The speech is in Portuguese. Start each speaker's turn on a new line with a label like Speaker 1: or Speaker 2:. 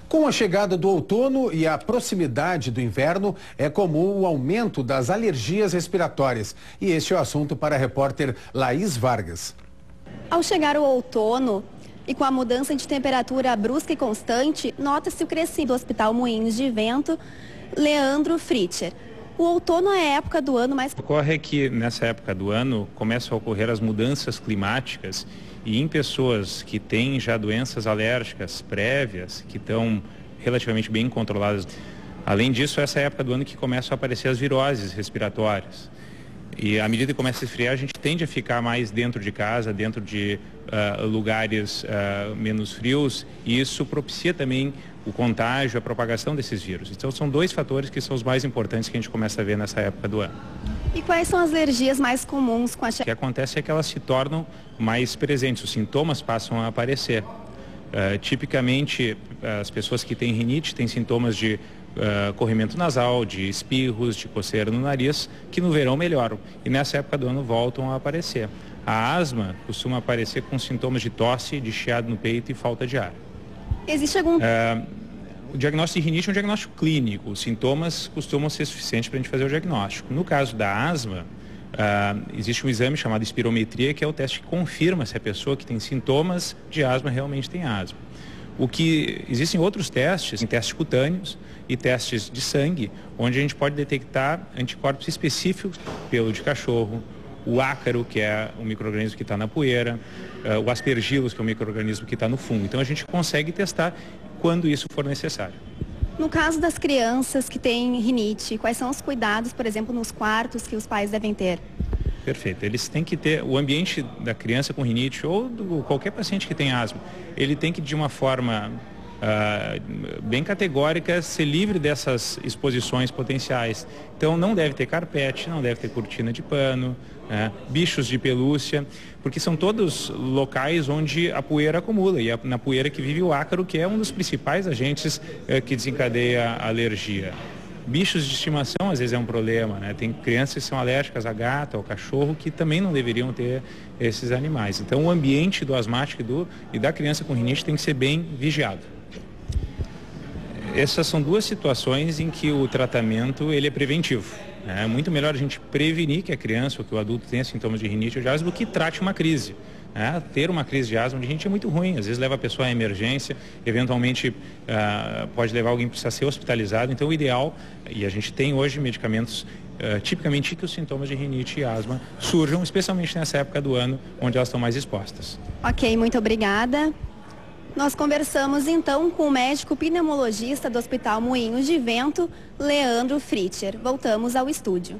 Speaker 1: Com a chegada do outono e a proximidade do inverno, é comum o aumento das alergias respiratórias. E este é o assunto para a repórter Laís Vargas.
Speaker 2: Ao chegar o outono e com a mudança de temperatura brusca e constante, nota-se o crescimento do Hospital Moinhos de Vento, Leandro Fritscher. O outono é a época do ano mais...
Speaker 3: Ocorre que nessa época do ano começam a ocorrer as mudanças climáticas e em pessoas que têm já doenças alérgicas prévias, que estão relativamente bem controladas. Além disso, essa é a época do ano que começam a aparecer as viroses respiratórias. E à medida que começa a esfriar, a gente tende a ficar mais dentro de casa, dentro de lugares menos frios, e isso propicia também o contágio, a propagação desses vírus. Então são dois fatores que são os mais importantes que a gente começa a ver nessa época do ano.
Speaker 2: E quais são as alergias mais comuns com a...
Speaker 3: O que acontece é que elas se tornam mais presentes, os sintomas passam a aparecer. Tipicamente, as pessoas que têm rinite têm sintomas de corrimento nasal, de espirros, de coceira no nariz, que no verão melhoram. E nessa época do ano voltam a aparecer. A asma costuma aparecer com sintomas de tosse, de chiado no peito e falta de ar.
Speaker 2: Existe algum...
Speaker 3: O diagnóstico de rinite é um diagnóstico clínico. Os sintomas costumam ser suficientes para a gente fazer o diagnóstico. No caso da asma, existe um exame chamado espirometria, que é o teste que confirma se a pessoa que tem sintomas de asma realmente tem asma. Existem outros testes, testes cutâneos e testes de sangue, onde a gente pode detectar anticorpos específicos, pelo de cachorro, o ácaro, que é o micro-organismo que está na poeira, o aspergillus, que é o micro-organismo que está no fungo. Então a gente consegue testar quando isso for necessário.
Speaker 2: No caso das crianças que têm rinite, quais são os cuidados, por exemplo, nos quartos que os pais devem ter?
Speaker 3: Perfeito. Eles têm que ter o ambiente da criança com rinite ou qualquer paciente que tem asma, ele tem que, de uma forma bem categórica, ser livre dessas exposições potenciais. Então não deve ter carpete, não deve ter cortina de pano, bichos de pelúcia, porque são todos locais onde a poeira acumula, e é na poeira que vive o ácaro, que é um dos principais agentes que desencadeia a alergia. Bichos de estimação às vezes é um problema, né? Tem crianças que são alérgicas a gato, ao cachorro, que também não deveriam ter esses animais. Então o ambiente do asmático e da criança com rinite tem que ser bem vigiado. Essas são duas situações em que o tratamento ele é preventivo. É muito melhor a gente prevenir que a criança ou que o adulto tenha sintomas de rinite ou de asma do que trate uma crise. Ter uma crise de asma de rinite é muito ruim, às vezes leva a pessoa à emergência, eventualmente pode levar alguém para ser hospitalizado. Então o ideal, e a gente tem hoje medicamentos tipicamente que os sintomas de rinite e asma surjam, especialmente nessa época do ano, onde elas estão mais expostas.
Speaker 2: Ok, muito obrigada. Nós conversamos então com o médico pneumologista do Hospital Moinhos de Vento, Leandro Fritscher. Voltamos ao estúdio.